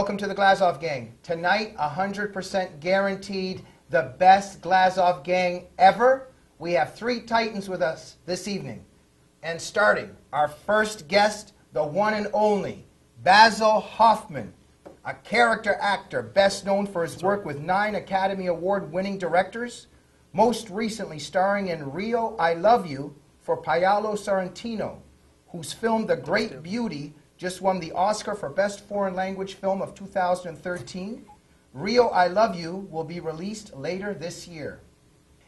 welcome to the Glazov gang. Tonight, 100% guaranteed the best Glazov gang ever. We have three titans with us this evening. And starting, our first guest, the one and only, Basil Hoffman, a character actor best known for his work with 9 Academy Award-winning directors, most recently starring in Rio, I Love You for Paolo Sorrentino, whose film The Great Beauty just won the Oscar for Best Foreign Language Film of 2013. Rio, I Love You will be released later this year.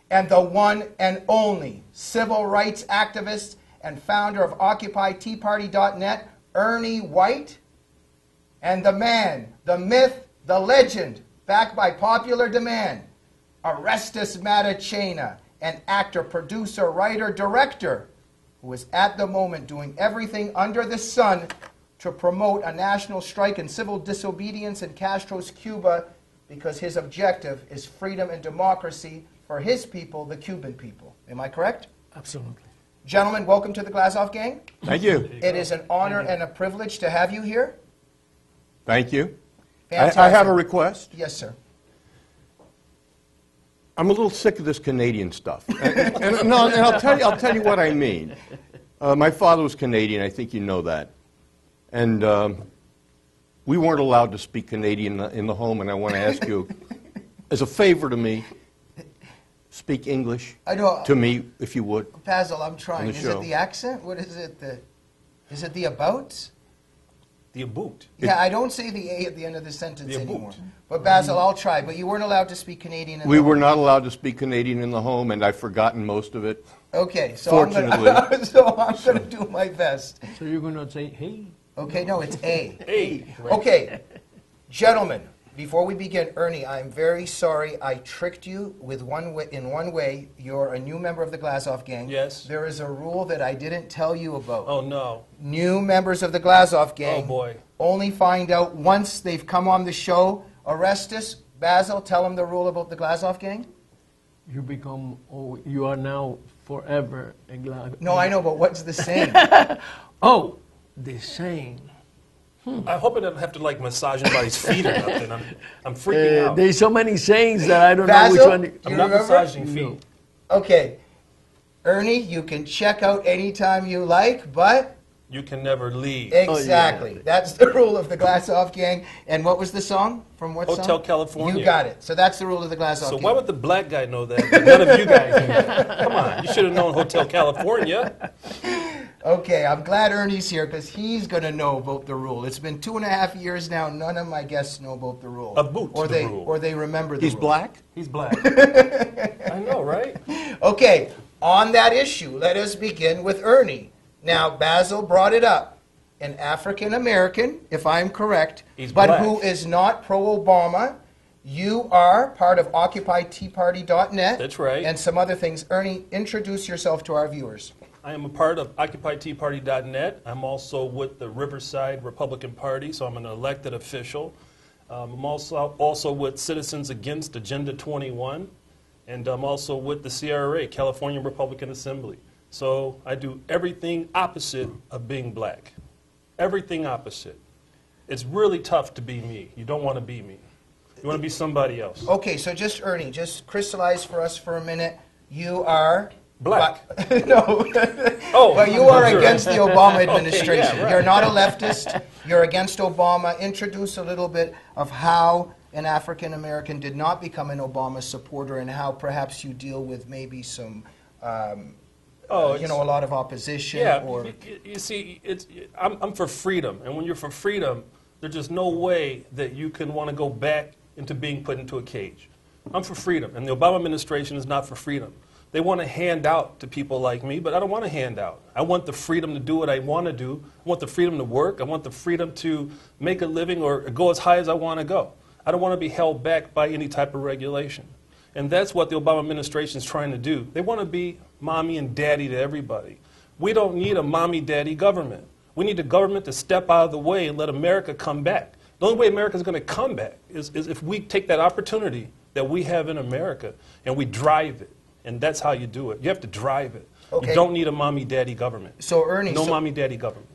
And the one and only civil rights activist and founder of OccupyTeaParty.net, Ernie White, and the man, the myth, the legend, backed by popular demand, Orestes Matacena, an actor, producer, writer, director, who is at the moment doing everything under the sun to promote a national strike and civil disobedience in Castro's Cuba because his objective is freedom and democracy for his people, the Cuban people. Am I correct? Absolutely. Gentlemen, welcome to the Glazov gang. Thank you. It is an honor and a privilege to have you here. Thank you. Fantastic. I have a request. Yes, sir. I'm a little sick of this Canadian stuff. and I'll tell you what I mean. My father was Canadian. I think you know that. And we weren't allowed to speak Canadian in the home, and I want to ask you, as a favor to me, speak English to me, if you would. Basil, I'm trying. Is it the accent? What is it? Is it the about? The about. Yeah, I don't say the A at the end of the sentence anymore. But Basil, I'll try. But you weren't allowed to speak Canadian in the home. We were not allowed to speak Canadian in the home, and I've forgotten most of it. Okay, so fortunately. I'm going to do my best. So you're going to say, hey? Okay, no, it's A. Hey. Okay, gentlemen, before we begin, Ernie, I'm very sorry I tricked you with in one way. You're a new member of the Glazov gang. Yes. There is a rule that I didn't tell you about. Oh, no. New members of the Glazov gang Oh, boy. only find out once they've come on the show. Orestes, Basil, tell them the rule about the Glazov gang. You are now forever a Glazov. No, I know, but what's the saying? Oh, the saying. I hope I don't have to like massage anybody's feet or nothing. I'm freaking out. There's so many sayings that I don't Basil, know which one. I'm not massaging feet. No. Okay, Ernie, you can check out anytime you like, but... You can never leave. Exactly. Oh, yeah. That's the rule of the Glazov gang. And what was the song? From what song? Hotel California. You got it. So that's the rule of the Glazov gang. So why would the black guy know that, but none of you guys knew that? Come on, you should have known Hotel California. Okay, I'm glad Ernie's here because he's going to know about the rule. It's been 2.5 years now. None of my guests know about the rule. About the rule. Or they remember the rule. He's black? He's black. I know, right? Okay, on that issue, let us begin with Ernie. Now, Basil brought it up. An African-American, if I'm correct, He's but black. who is not pro-Obama. You are part of OccupyTeaParty.net. That's right. And some other things. Ernie, introduce yourself to our viewers. I am a part of OccupyTeaParty.net. I'm also with the Riverside Republican Party, so I'm an elected official. I'm also with Citizens Against Agenda 21, and I'm also with the CRA, California Republican Assembly. So I do everything opposite of being black. Everything opposite. It's really tough to be me. You don't want to be me. You want to be somebody else. Okay, so just, Ernie, just crystallize for us for a minute. You are... Black. No. Oh, well, you are sure. against the Obama administration. Okay, yeah, right. You're not a leftist. You're against Obama. Introduce a little bit of how an African American did not become an Obama supporter and how perhaps you deal with maybe some, a lot of opposition. Yeah, or you see, I'm for freedom. And when you're for freedom, there's just no way that you can want to go back into being put into a cage. I'm for freedom. And the Obama administration is not for freedom. They want to hand out to people like me, but I don't want to hand out. I want the freedom to do what I want to do. I want the freedom to work. I want the freedom to make a living or go as high as I want to go. I don't want to be held back by any type of regulation. And that's what the Obama administration is trying to do. They want to be mommy and daddy to everybody. We don't need a mommy-daddy government. We need a government to step out of the way and let America come back. The only way America is going to come back is if we take that opportunity that we have in America and we drive it. And that's how you do it. You have to drive it. Okay. You don't need a mommy-daddy government. So, Ernie... No mommy-daddy government.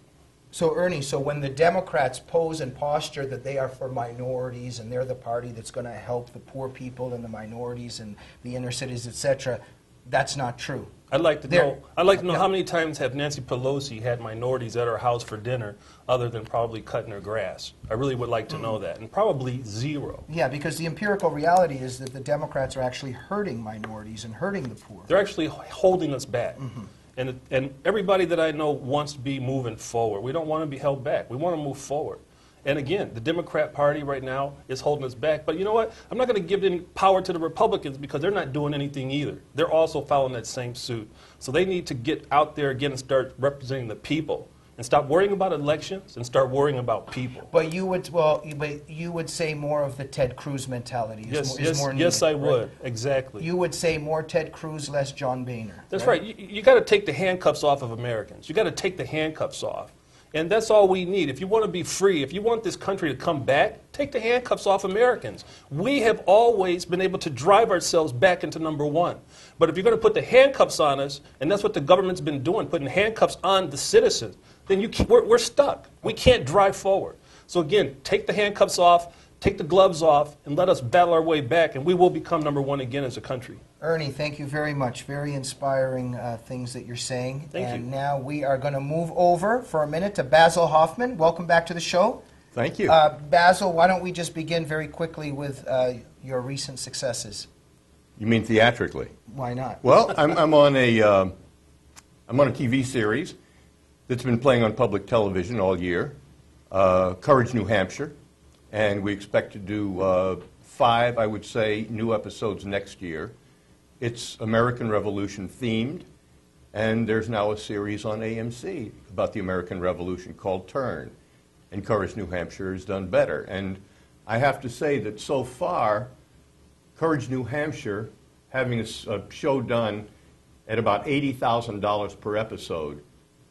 So Ernie, so when the Democrats pose and posture that they are for minorities and they're the party that's going to help the poor people and the minorities and the inner cities, etc., that's not true. I'd like to know how many times have Nancy Pelosi had minorities at her house for dinner other than probably cutting her grass. I really would like to know that, and probably zero. Yeah, because the empirical reality is that the Democrats are actually hurting minorities and hurting the poor. They're actually holding us back. And everybody that I know wants to be moving forward. We don't want to be held back. We want to move forward. And again, the Democrat Party right now is holding us back. But you know what? I'm not going to give any power to the Republicans because they're not doing anything either. They're also following that same suit. So they need to get out there again and start representing the people. And stop worrying about elections and start worrying about people. But you would say more of the Ted Cruz mentality is more needed. Yes, I would. Right? Exactly. You would say more Ted Cruz, less John Boehner. That's right. You got to take the handcuffs off of Americans. You got to take the handcuffs off. And that's all we need. If you want to be free, if you want this country to come back, take the handcuffs off Americans. We have always been able to drive ourselves back into number one. But if you're going to put the handcuffs on us, and that's what the government's been doing, putting handcuffs on the citizens, then we're stuck. We can't drive forward. So again, take the handcuffs off, take the gloves off, and let us battle our way back, and we will become number one again as a country. Ernie, thank you very much. Very inspiring things that you're saying. Thank you. And now we are going to move over for a minute to Basil Hoffman. Welcome back to the show. Thank you. Basil, why don't we just begin very quickly with your recent successes? You mean theatrically? Why not? Well, I'm on a TV series that's been playing on public television all year, Courage, New Hampshire, and we expect to do 5, I would say, new episodes next year. It's American Revolution themed, and there's now a series on AMC about the American Revolution called Turn, and Courage, New Hampshire has done better. And I have to say that so far, Courage, New Hampshire, having a show done at about $80,000 per episode,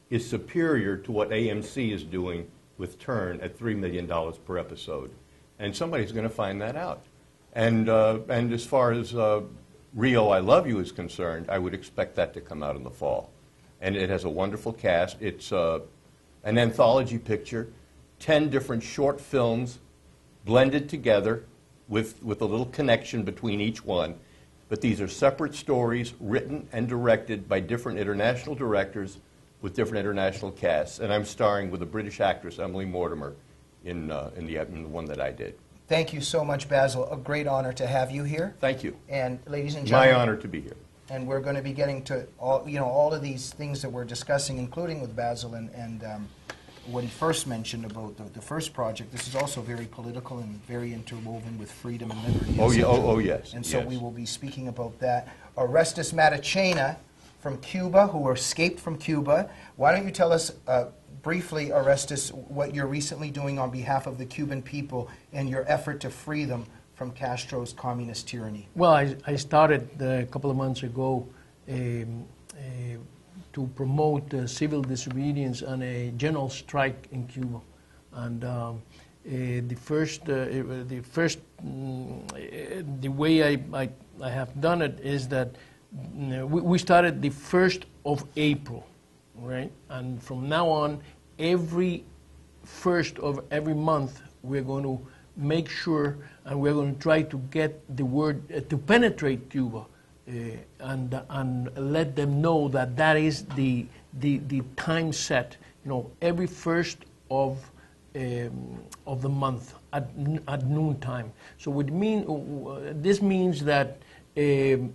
is superior to what AMC is doing with Turn at $3 million per episode. And somebody's going to find that out. And as far as Rio, I Love You is concerned, I would expect that to come out in the fall. And it has a wonderful cast. It's an anthology picture, 10 different short films blended together with a little connection between each one. But these are separate stories written and directed by different international directors with different international casts. And I'm starring with a British actress, Emily Mortimer, in the one that I did. Thank you so much, Basil. A great honor to have you here. Thank you. And ladies and gentlemen, my honor to be here. And we're going to be getting to all of these things that we're discussing, including with Basil and what he first mentioned about the first project. This is also very political and very interwoven with freedom and liberty. Oh, yeah, oh yes. And so yes. we will be speaking about that. Orestes Matacena from Cuba, who escaped from Cuba. Why don't you tell us briefly, Orestes, what you're recently doing on behalf of the Cuban people and your effort to free them from Castro's communist tyranny? Well, I started a couple of months ago to promote civil disobedience and a general strike in Cuba. And the way I have done it is that we started the 1st of April, right? And from now on, every 1st of every month, we're going to make sure and we're going to try to get the word to penetrate Cuba and let them know that that is the time set. You know, every 1st of the month at noontime. So this means that in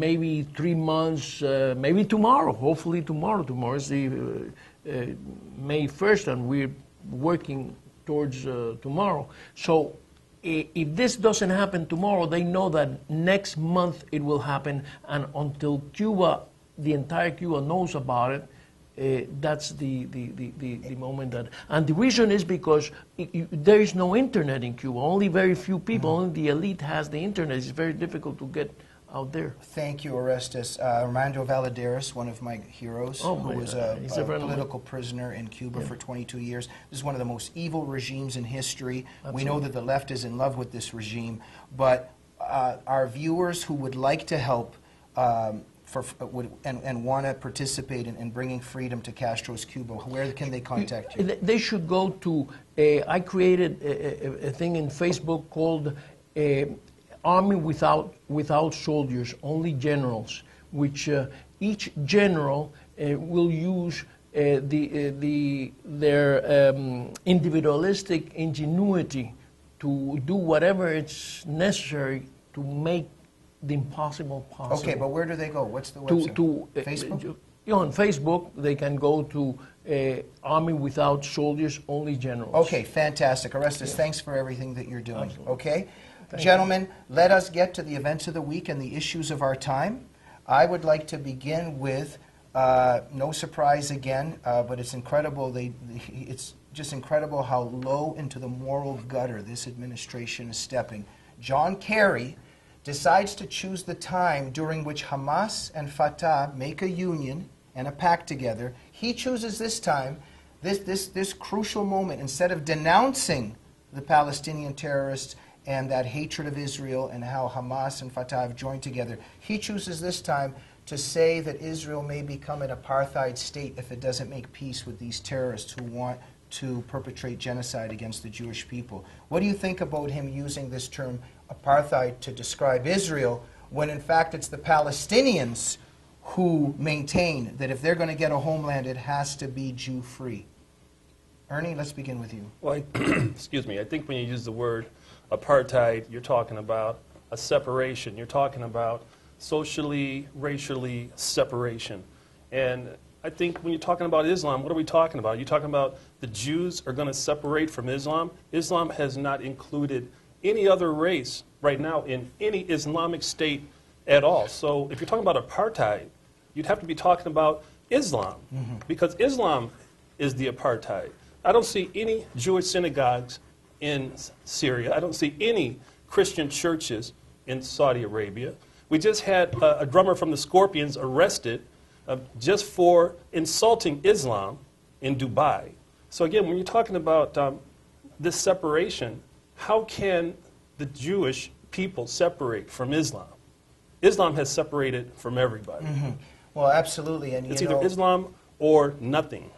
maybe 3 months, maybe tomorrow, hopefully tomorrow is the May 1st, and we're working towards tomorrow. So if this doesn't happen tomorrow, they know that next month it will happen, and until Cuba, the entire Cuba knows about it, that's the moment that, and the reason is because there is no internet in Cuba. Only very few people, only the elite has the internet. It's very difficult to get out there. Thank you, Orestes. Armando Valladares, one of my heroes, who was a political prisoner in Cuba for 22 years. This is one of the most evil regimes in history. Absolutely. We know that the left is in love with this regime, but our viewers who would like to help and want to participate in bringing freedom to Castro's Cuba, where can they contact you? They should go to, I created a thing in Facebook called Army Without Soldiers, Only Generals, which each general will use their individualistic ingenuity to do whatever it's necessary to make the impossible possible. Okay, but where do they go? What's the website? Facebook? On Facebook, they can go to Army Without Soldiers, Only Generals. Okay, fantastic. Orestes, thanks for everything that you're doing. Absolutely. Okay? Gentlemen, let us get to the events of the week and the issues of our time. I would like to begin with, no surprise again, but it's incredible. It's just incredible how low into the moral gutter this administration is stepping. John Kerry decides to choose the time during which Hamas and Fatah make a union and a pact together. He chooses this time, this crucial moment, instead of denouncing the Palestinian terrorists and that hatred of Israel and how Hamas and Fatah have joined together. He chooses this time to say that Israel may become an apartheid state if it doesn't make peace with these terrorists who want to perpetrate genocide against the Jewish people. What do you think about him using this term apartheid to describe Israel when in fact it's the Palestinians who maintain that if they're going to get a homeland, it has to be Jew-free? Ernie, let's begin with you. Well, excuse me. I think when you use the word apartheid, you're talking about a separation. You're talking about socially, racially separation. And I think when you're talking about Islam, what are we talking about? You're talking about the Jews are going to separate from Islam. Islam has not included any other race right now in any Islamic state at all. So if you're talking about apartheid, you'd have to be talking about Islam, because Islam is the apartheid. I don't see any Jewish synagogues in Syria. I don't see any Christian churches in Saudi Arabia. We just had a drummer from the Scorpions arrested just for insulting Islam in Dubai. So again, when you're talking about this separation, how can the Jewish people separate from Islam? Islam has separated from everybody. Well, absolutely. And it's either Islam or nothing.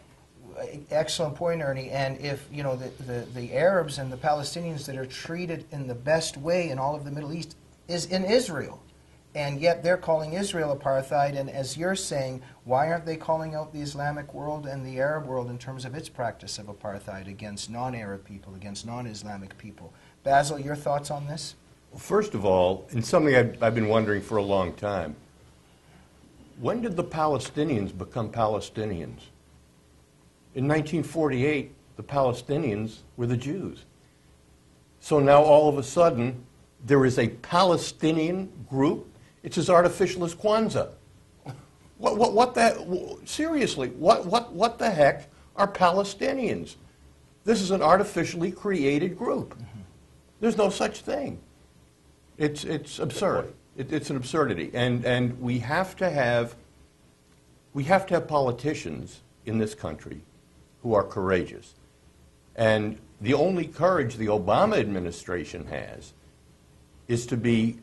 Excellent point, Ernie. And if, you know, the Arabs and the Palestinians that are treated in the best way in all of the Middle East is in Israel. And yet they're calling Israel apartheid. And as you're saying, why aren't they calling out the Islamic world and the Arab world in terms of its practice of apartheid against non-Arab people, against non-Islamic people? Basil, your thoughts on this? Well, first of all, and something I've been wondering for a long time, when did the Palestinians become Palestinians? In 1948, the Palestinians were the Jews. So now all of a sudden, there is a Palestinian group. It's as artificial as Kwanzaa. Seriously, what the heck are Palestinians? This is an artificially created group. There's no such thing. It's absurd. It's an absurdity, and we have to have politicians in this country who are courageous. And the only courage the Obama administration has is to be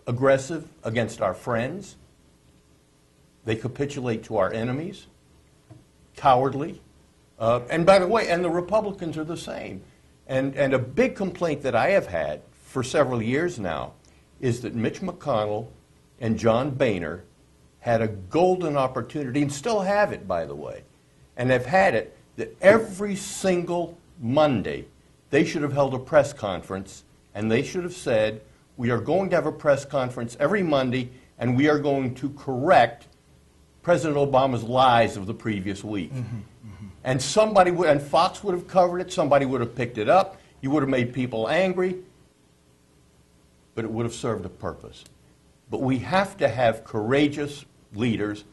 aggressive against our friends. They capitulate to our enemies, cowardly. And by the way, and the Republicans are the same. And a big complaint that I have had for several years now is that Mitch McConnell and John Boehner had a golden opportunity, and still have it, by the way, and have had it, that every single Monday they should have held a press conference, and they should have said, we are going to have a press conference every Monday, and we are going to correct President Obama's lies of the previous week. And and Fox would have covered it, somebody would have picked it up, you would have made people angry, but it would have served a purpose. But we have to have courageous leaders,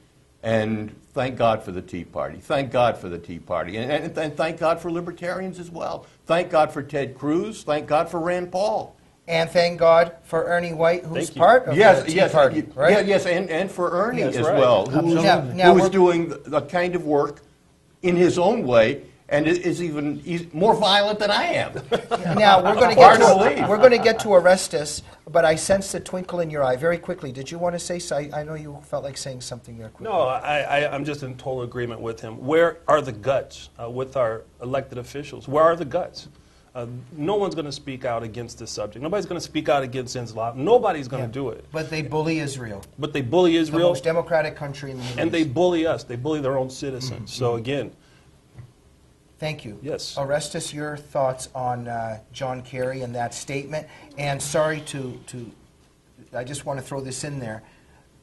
and thank God for the Tea Party. Thank God for the Tea Party. And thank God for libertarians as well. Thank God for Ted Cruz. Thank God for Rand Paul. And thank God for Ernie White, who's part of the Tea Party, right? Yes, and for Ernie as right. well, who is doing the kind of work in his own way. and is even more violent than I am. Now we're going Hard to believe. to get to Orestes, but I sensed a twinkle in your eye. Very quickly, did you want to say? I know you felt like saying something there. Quickly. No, I'm just in total agreement with him. Where are the guts with our elected officials? Where are the guts? No one's going to speak out against this subject. Nobody's going to speak out against Islam. Nobody's going to do it. But they bully Israel. But they bully Israel. The most democratic country in the Middle And East. they bully us. They bully their own citizens. So again. Thank you. Yes. Orestes, your thoughts on John Kerry and that statement. And sorry I just want to throw this in there.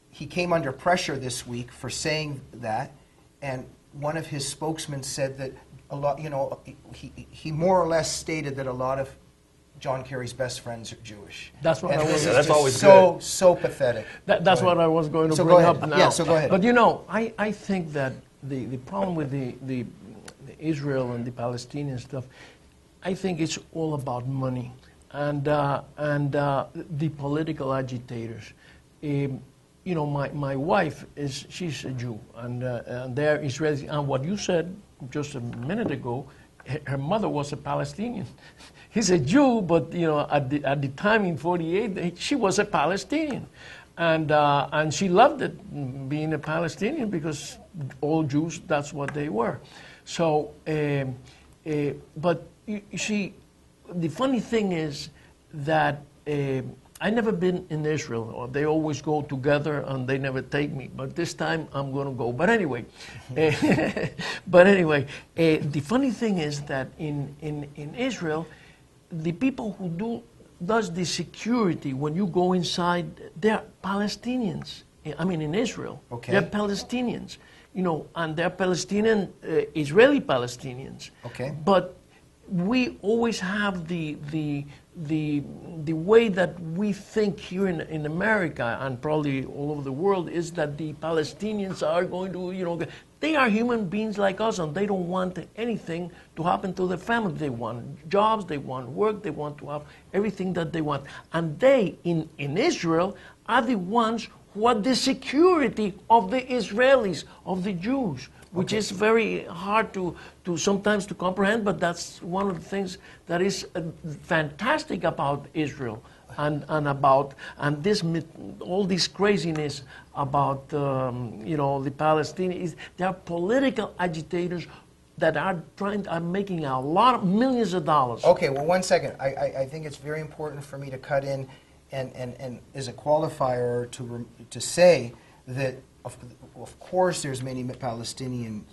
He came under pressure this week for saying that, and one of his spokesmen said that a lot, he more or less stated that a lot of John Kerry's best friends are Jewish. That's what and I was. This That's is always so pathetic. That's what I was going to So bring go up ahead. now. Yeah, so go ahead. But I think that the problem with the Israel and the Palestinian stuff, I think it's all about money and the political agitators. My wife she's a Jew and they're Israelis. And what you said just a minute ago, her mother was a Palestinian. He's a Jew, but at the time in '48, she was a Palestinian, and she loved it being a Palestinian because all Jews, that's what they were. So, but you see, the funny thing is that I never been in Israel, or they always go together and they never take me. But this time I'm going to go. But anyway, the funny thing is that in Israel, the people who does the security when you go inside, they're Palestinians. I mean, in Israel, they're Palestinians. And they're Palestinian, Israeli Palestinians. Okay. But we always have the way that we think here in America and probably all over the world is that the Palestinians are going to, they are human beings like us and they don't want anything to happen to their family. They want jobs, they want work, they want to have everything that they want. And they, in Israel, are the ones who are the security of the Israelis, of the Jews, which is very hard to sometimes to comprehend, but that's one of the things that is fantastic about Israel and all this craziness about the Palestinians. There are political agitators that are making a lot of millions of dollars. Okay, well, 1 second. I think it's very important for me to cut in and as a qualifier to say that of course there's many Palestinian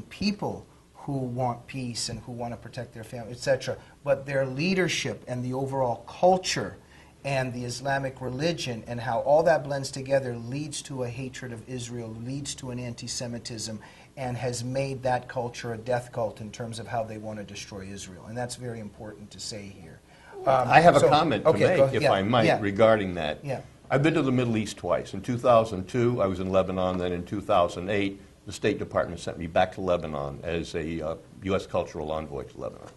people who want peace and who want to protect their family, etc. But their leadership and the overall culture and the Islamic religion and how all that blends together leads to a hatred of Israel, leads to an anti-Semitism, and has made that culture a death cult in terms of how they want to destroy Israel. And that's very important to say here. I have a comment to make, if I might, regarding that. Yeah. I've been to the Middle East twice. In 2002, I was in Lebanon. Then in 2008, the State Department sent me back to Lebanon as a U.S. cultural envoy to Lebanon.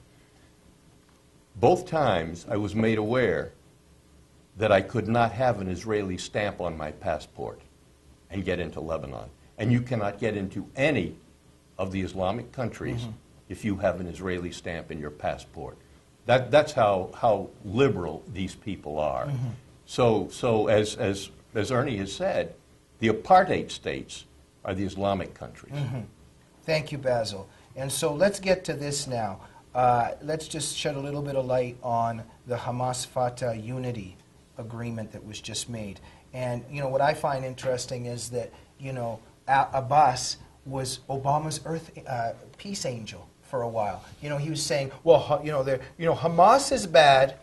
Both times, I was made aware that I could not have an Israeli stamp on my passport and get into Lebanon. And you cannot get into any of the Islamic countries if you have an Israeli stamp in your passport. That's how liberal these people are. So as Ernie has said, the apartheid states are the Islamic countries. Thank you, Basil. And so let's get to this now. Let's just shed a little bit of light on the Hamas-Fatah unity agreement that was just made. And what I find interesting is that Abbas was Obama's peace angel for a while. He was saying, well, Hamas is bad,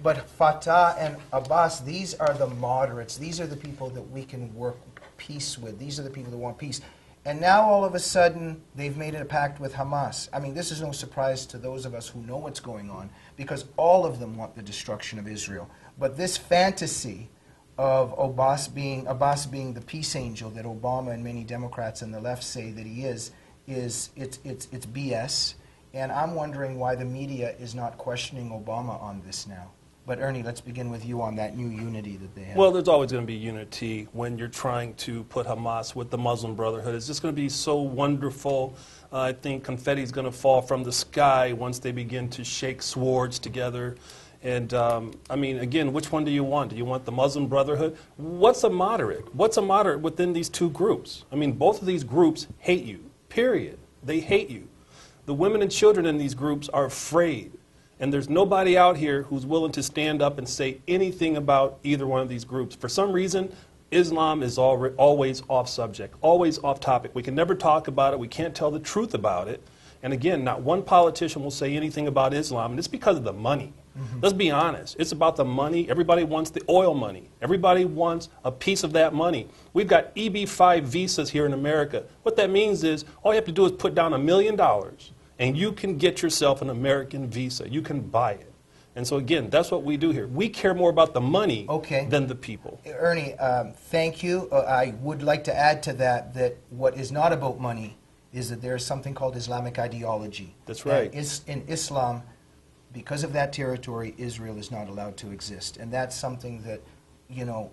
but Fatah and Abbas, these are the moderates. These are the people that we can work peace with. These are the people that want peace. And now all of a sudden, they've made a pact with Hamas. I mean, this is no surprise to those of us who know what's going on, because all of them want the destruction of Israel. But this fantasy of Abbas being the peace angel that Obama and many Democrats on the left say that he is it's BS. And I'm wondering why the media is not questioning Obama on this now. But Ernie, let's begin with you on that new unity that they have. Well, there's always going to be unity when you're trying to put Hamas with the Muslim Brotherhood. It's just going to be so wonderful. I think confetti is going to fall from the sky once they begin to shake swords together. And, I mean, again, which one do you want? Do you want the Muslim Brotherhood? What's a moderate? What's a moderate within these two groups? I mean, both of these groups hate you, period. They hate you. The women and children in these groups are afraid. And there's nobody out here who's willing to stand up and say anything about either one of these groups. For some reason, Islam is always off subject, always off topic. We can never talk about it. We can't tell the truth about it. And again, not one politician will say anything about Islam, and it's because of the money. Let's be honest. It's about the money. Everybody wants the oil money. Everybody wants a piece of that money. We've got EB-5 visas here in America. What that means is all you have to do is put down $1 million, and you can get yourself an American visa. You can buy it. And so, again, that's what we do here. We care more about the money than the people. Ernie, thank you. I would like to add to that that what is not about money is that there is something called Islamic ideology. That's right. In Islam, because of that territory, Israel is not allowed to exist. And that's something that, you know,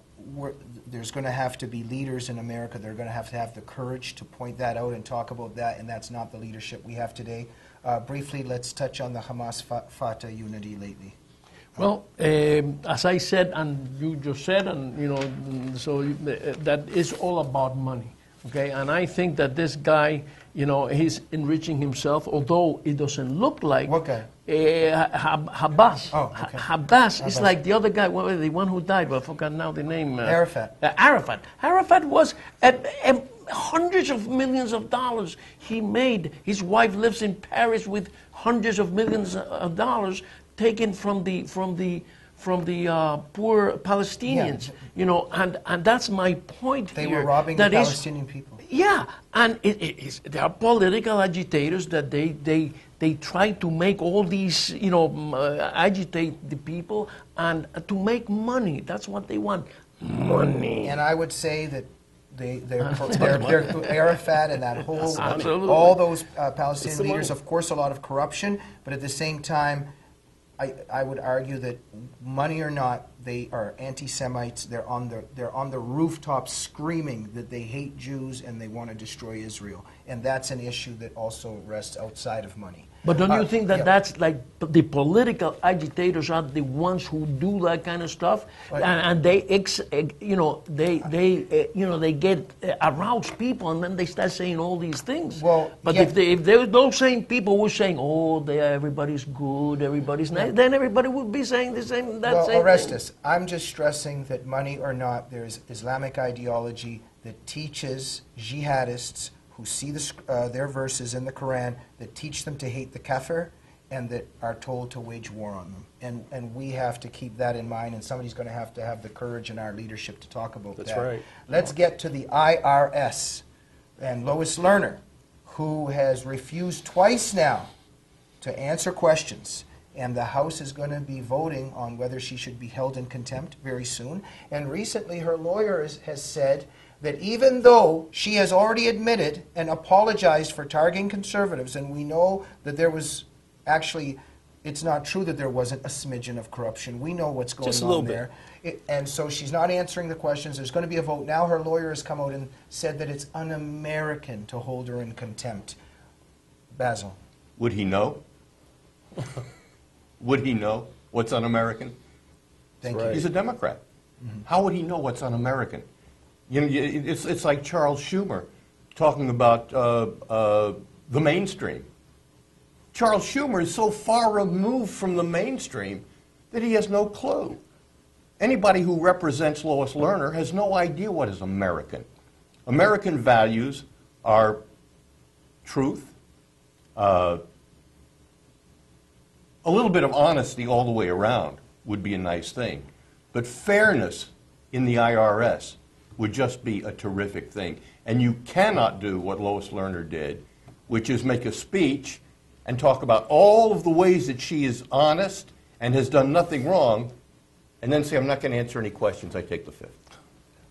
there's going to have to be leaders in America that are going to have the courage to point that out and talk about that, and that's not the leadership we have today. Briefly, let's touch on the Hamas-Fatah unity lately. Well, as I said, and you just said, and you know, so that is all about money, okay? And I think that this guy, you know, he's enriching himself, although it doesn't look like. What guy? Habas. Oh, okay. Habas is like the other guy, the one who died, but I forgot now the name. Arafat. Arafat. Arafat was hundreds of millions of dollars he made. His wife lives in Paris with hundreds of millions of dollars taken from the poor Palestinians. Yeah. You know, and that's my point here. They were robbing the Palestinian people. Yeah, and there are political agitators that they try to make all these, you know, agitate the people and to make money. That's what they want, money. And I would say that they're Arafat and that whole, all those Palestinian leaders, of course, a lot of corruption, but at the same time, I would argue that money or not, they are anti-Semites. They're on the rooftops screaming that they hate Jews and they want to destroy Israel. And that's an issue that also rests outside of money. But don't you think that that's like the political agitators are the ones who do that kind of stuff, and they get arouse people, and then they start saying all these things. Well, but if those same people were saying, oh, everybody's good, everybody's nice, then everybody would be saying the same. Orestes, I'm just stressing that money or not, there's Islamic ideology that teaches jihadists who see their verses in the Quran that teach them to hate the kafir and that are told to wage war on them. And we have to keep that in mind, and somebody's going to have the courage in our leadership to talk about that. That's right. Let's get to the IRS and Lois Lerner, who has refused twice now to answer questions. And the House is going to be voting on whether she should be held in contempt very soon. And recently her lawyer has said that even though she has already admitted and apologized for targeting conservatives, and we know that there was actually, it's not true that there wasn't a smidgen of corruption. We know what's going on there. And so she's not answering the questions. There's going to be a vote. Now her lawyer has come out and said that it's un-American to hold her in contempt. Basil. Would he know? Would he know what's un-American? Thank you. He's a Democrat. Mm-hmm. How would he know what's un-American? You know, it's like Charles Schumer talking about the mainstream. Charles Schumer is so far removed from the mainstream that he has no clue. Anybody who represents Lois Lerner has no idea what is American. American values are truth, a little bit of honesty all the way around would be a nice thing. But fairness in the IRS would just be a terrific thing. And you cannot do what Lois Lerner did, which is make a speech and talk about all of the ways that she is honest and has done nothing wrong, and then say, I'm not going to answer any questions, I take the fifth.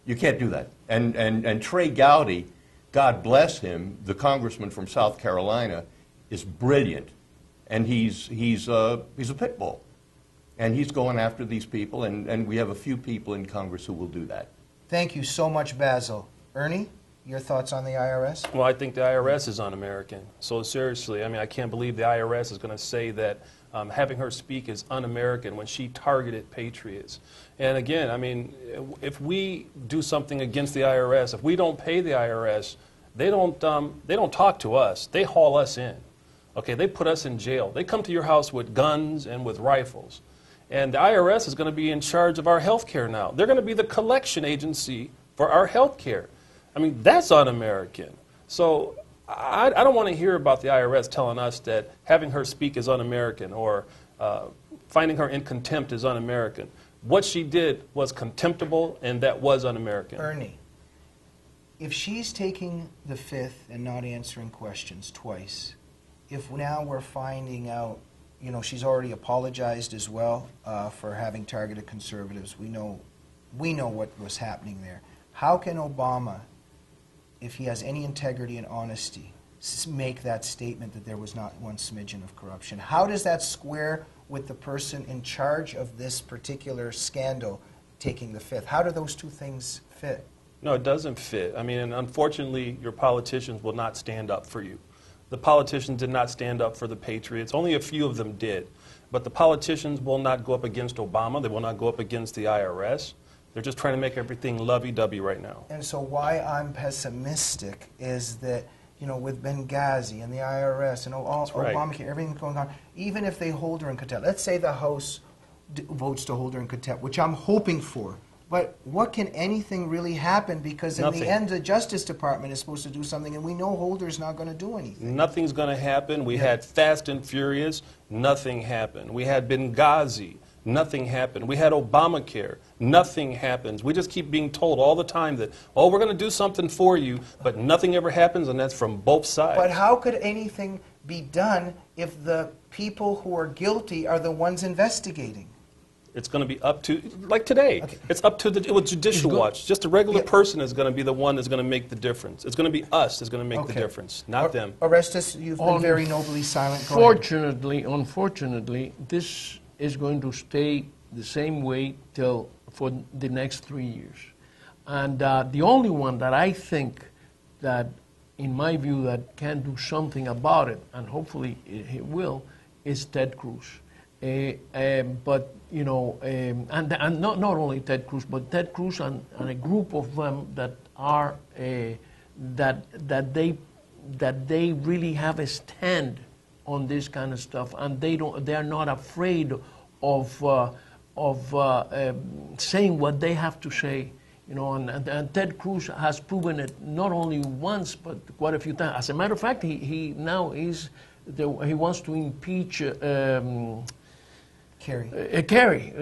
You can't do that. And Trey Gowdy, God bless him, the congressman from South Carolina, is brilliant. And he's a pit bull. And he's going after these people, and we have a few people in Congress who will do that. Thank you so much, Basil. Ernie, your thoughts on the IRS? Well, I think the IRS is un-American. So seriously, I mean, I can't believe the IRS is going to say that having her speak is un-American when she targeted patriots. And again, I mean, if we do something against the IRS, if we don't pay the IRS, they don't talk to us. They haul us in. Okay, they put us in jail. They come to your house with guns and with rifles. And the IRS is going to be in charge of our health care now. They're going to be the collection agency for our health care. I mean, that's un-American. So I don't want to hear about the IRS telling us that having her speak is un-American or finding her in contempt is un-American. What she did was contemptible, and that was un-American. Ernie, if she's taking the fifth and not answering questions twice, if now we're finding out, you know, she's already apologized as well for having targeted conservatives. We know what was happening there. How can Obama, if he has any integrity and honesty, make that statement that there was not one smidgen of corruption? How does that square with the person in charge of this particular scandal taking the fifth? How do those two things fit? No, it doesn't fit. I mean, and unfortunately, your politicians will not stand up for you. The politicians did not stand up for the patriots. Only a few of them did. But the politicians will not go up against Obama. They will not go up against the IRS. They're just trying to make everything lovey-dovey right now. And so why I'm pessimistic is that, you know, with Benghazi and the IRS and all Obamacare, everything going on, even if they hold her in contempt, let's say the House votes to hold her in contempt, which I'm hoping for, but what can anything really happen? Because in the end, the Justice Department is supposed to do something, and we know Holder's not going to do anything. Nothing's going to happen. We had Fast and Furious. Nothing happened. We had Benghazi. Nothing happened. We had Obamacare. Nothing happens. We just keep being told all the time that, oh, we're going to do something for you, but nothing ever happens, and that's from both sides. But how could anything be done if the people who are guilty are the ones investigating? It's going to be up to, like today, it's up to the Judicial Watch. Just a regular person is going to be the one that's going to make the difference. It's going to be us that's going to make the difference, not them. Orestes, you've been very nobly silent. Unfortunately, this is going to stay the same way for the next 3 years. And the only one that I think that, in my view, that can do something about it, and hopefully he will, is Ted Cruz. But, you know, and not only Ted Cruz, but Ted Cruz and a group of them that are, that they really have a stand on this kind of stuff, and they are not afraid of saying what they have to say, you know, and Ted Cruz has proven it not only once but quite a few times. As a matter of fact, he wants to impeach Kerry. Kerry,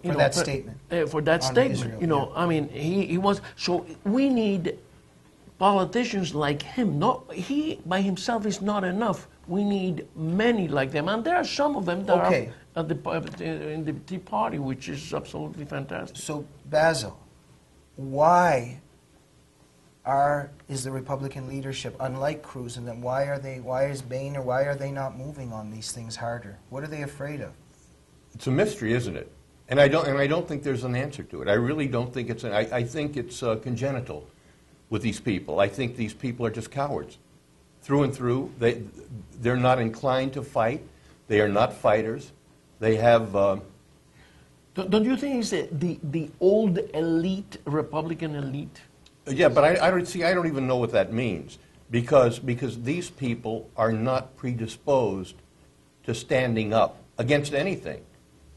for that statement. For that statement, Israel, you know, I mean, he was. So we need politicians like him. He by himself is not enough. We need many like them, and there are some of them that are in the Tea Party, which is absolutely fantastic. So, Basil, why is the Republican leadership unlike Cruz, and then why is Boehner, why are they not moving on these things harder? What are they afraid of? It's a mystery, isn't it? And I don't think there's an answer to it. I really don't think it's. I think it's congenital with these people. I think these people are just cowards, through and through. They're not inclined to fight. They are not fighters. They have. Don't you think it's the old elite, Republican elite? Yeah, but I don't even know what that means, because these people are not predisposed to standing up against anything.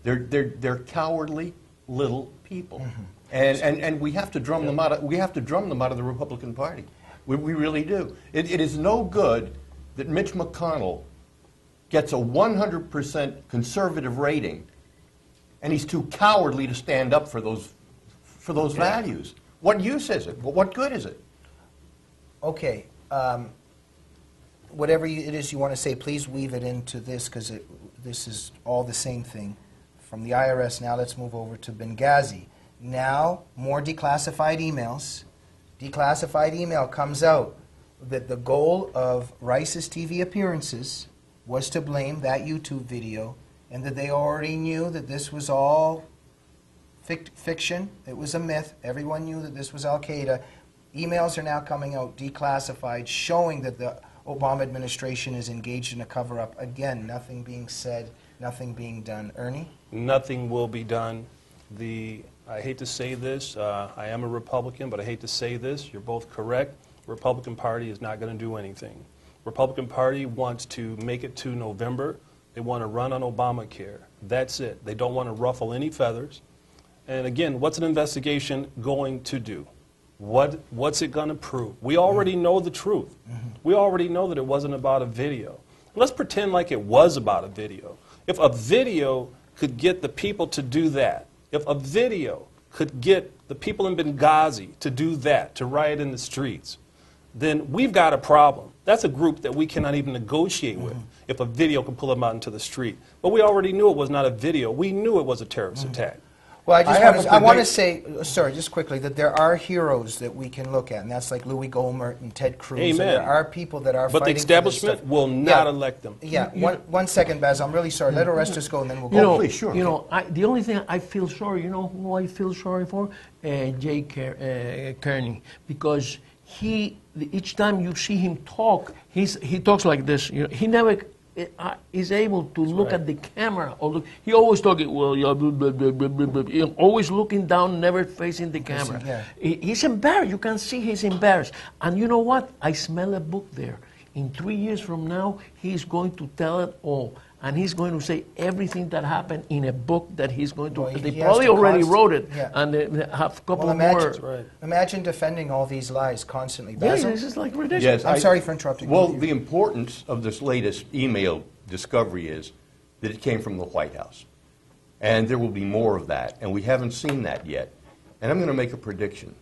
They're cowardly little people, and we have to drum them out. We have to drum them out of the Republican Party. We really do. It is no good that Mitch McConnell gets a 100% conservative rating, and he's too cowardly to stand up for those values. What use is it? What good is it? Okay. Whatever it is you want to say, please weave it into this, because this is all the same thing. From the IRS, now let's move over to Benghazi. Now, more declassified emails. Declassified email comes out that the goal of Rice's TV appearances was to blame that YouTube video and that they already knew that this was all fiction. It was a myth. Everyone knew that this was Al-Qaeda. Emails are now coming out, declassified, showing that the Obama administration is engaged in a cover-up. Again, nothing being said, nothing being done. Ernie? Nothing will be done. I hate to say this, I am a Republican, but I hate to say this. You're both correct. The Republican Party is not going to do anything. Republican Party wants to make it to November. They want to run on Obamacare. That's it. They don't want to ruffle any feathers. And again, what's an investigation going to do? What's it going to prove? We already know the truth. We already know that it wasn't about a video. Let's pretend like it was about a video. If a video could get the people to do that, if a video could get the people in Benghazi to do that, to riot in the streets, then we've got a problem. That's a group that we cannot even negotiate with if a video can pull them out into the street. But we already knew it was not a video. We knew it was a terrorist attack. Well, I want to say, sorry, just quickly, that there are heroes that we can look at, and that's like Louis Gohmert and Ted Cruz. Amen. And there are people that are but fighting the establishment for this will not elect them. Yeah, one second, Basil. I'm really sorry. Let Orestes go, and then we'll go. You know, please, sure. You know, the only thing I feel sorry, you know who I feel sorry for? Kerry, because each time you see him talk, he talks like this. You know, he never is able to look at the camera. He always talking, well, yeah, blah, blah, blah, blah, blah, blah, always looking down, never facing the camera. Yeah. He's embarrassed. You can see he's embarrassed. And you know what? I smell a book there. In 3 years from now, he's going to tell it all. And he's going to say everything that happened in a book that he's going to... Well, they probably already wrote it. Yeah. And they have a couple imagine, more... Imagine defending all these lies constantly. Yeah, Basil? this is like ridiculous. Yes, I'm sorry for interrupting. Well, the importance of this latest email discovery is that it came from the White House. And there will be more of that, and we haven't seen that yet. And I'm going to make a prediction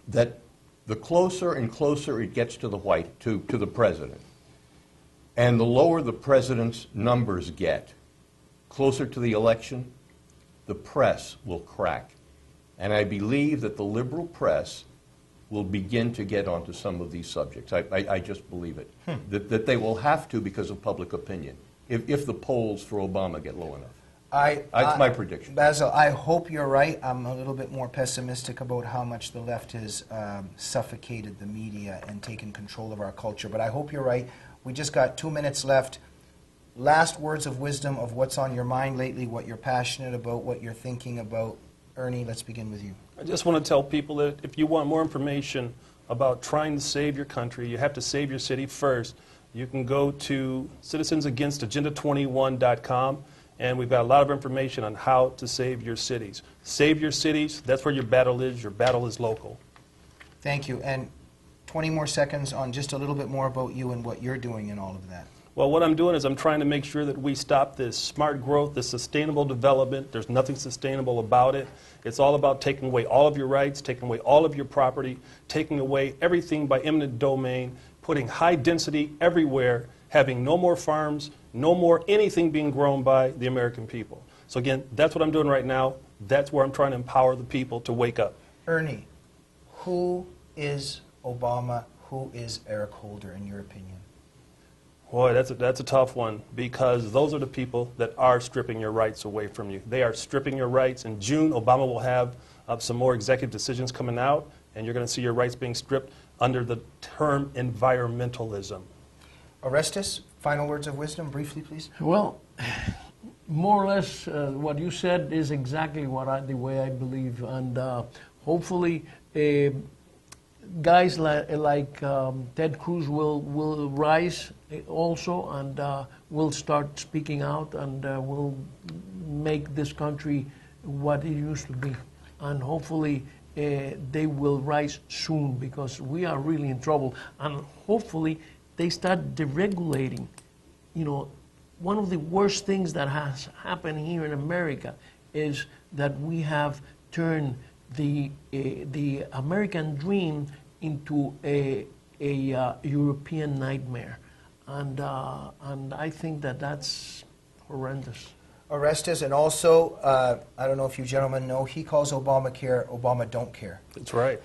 that the closer and closer it gets to the president, and the lower the president's numbers get, closer to the election, the press will crack. And I believe that the liberal press will begin to get onto some of these subjects. I just believe it. That they will have to because of public opinion, if the polls for Obama get low enough. That's my prediction. Basil, I hope you're right. I'm a little bit more pessimistic about how much the left has suffocated the media and taken control of our culture. But I hope you're right. We just got 2 minutes left. Last words of wisdom of what's on your mind lately, what you're passionate about, what you're thinking about. Ernie, let's begin with you. I just want to tell people that if you want more information about trying to save your country, you have to save your city first. You can go to citizensagainstagenda21.com, and we've got a lot of information on how to save your cities. Save your cities. That's where your battle is. Your battle is local. Thank you. And 20 more seconds on just a little bit more about you and what you're doing in all of that. Well, what I'm doing is I'm trying to make sure that we stop this smart growth, this sustainable development. There's nothing sustainable about it. It's all about taking away all of your rights, taking away all of your property, taking away everything by eminent domain, putting high density everywhere, having no more farms, no more anything being grown by the American people. So again, that's what I'm doing right now. That's where I'm trying to empower the people to wake up. Ernie, who is Obama? Who is Eric Holder, in your opinion? Boy, that's a tough one, because those are the people that are stripping your rights away from you. They are stripping your rights. In June, Obama will have some more executive decisions coming out, and you're going to see your rights being stripped under the term environmentalism. Orestes, final words of wisdom, briefly, please. Well, more or less what you said is exactly the way I believe, and hopefully guys like Ted Cruz will rise also, and will start speaking out, and will make this country what it used to be. And hopefully they will rise soon, because we are really in trouble. And hopefully they start deregulating. You know, one of the worst things that has happened here in America is that we have turned the American dream into a European nightmare, and I think that's horrendous. Orestes, and also, I don't know if you gentlemen know, he calls Obamacare Obama don't care. That's right.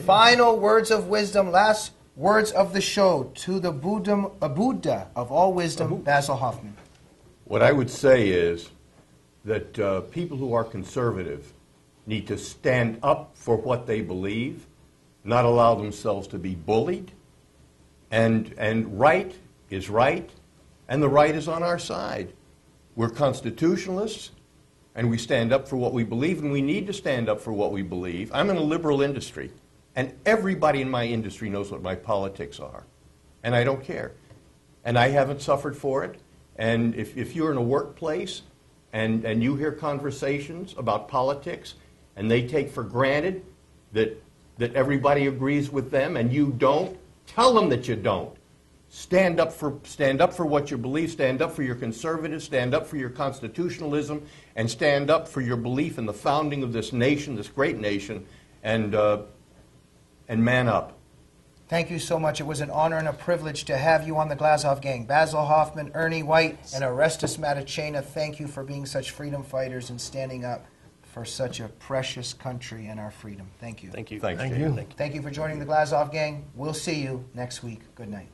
Final words of wisdom, last words of the show to the Buddha of all wisdom, Basil Hoffman. What I would say is that people who are conservative need to stand up for what they believe, not allow themselves to be bullied, and right is right, and the right is on our side. We're constitutionalists, and we stand up for what we believe, and we need to stand up for what we believe. I'm in a liberal industry, and everybody in my industry knows what my politics are, and I don't care. And I haven't suffered for it. And if you're in a workplace and you hear conversations about politics and they take for granted that everybody agrees with them and you don't, tell them that you don't. Stand up for what you believe, stand up for your conservatives, stand up for your constitutionalism, and stand up for your belief in the founding of this nation, this great nation, and man up. Thank you so much. It was an honor and a privilege to have you on the Glazov gang. Basil Hoffman, Ernie White, and Orestes Matacena, thank you for being such freedom fighters and standing up for such a precious country and our freedom. Thank you. Thank you. Thanks, Thank Jay. you. Thank you for joining the Glazov gang. We'll see you next week. Good night.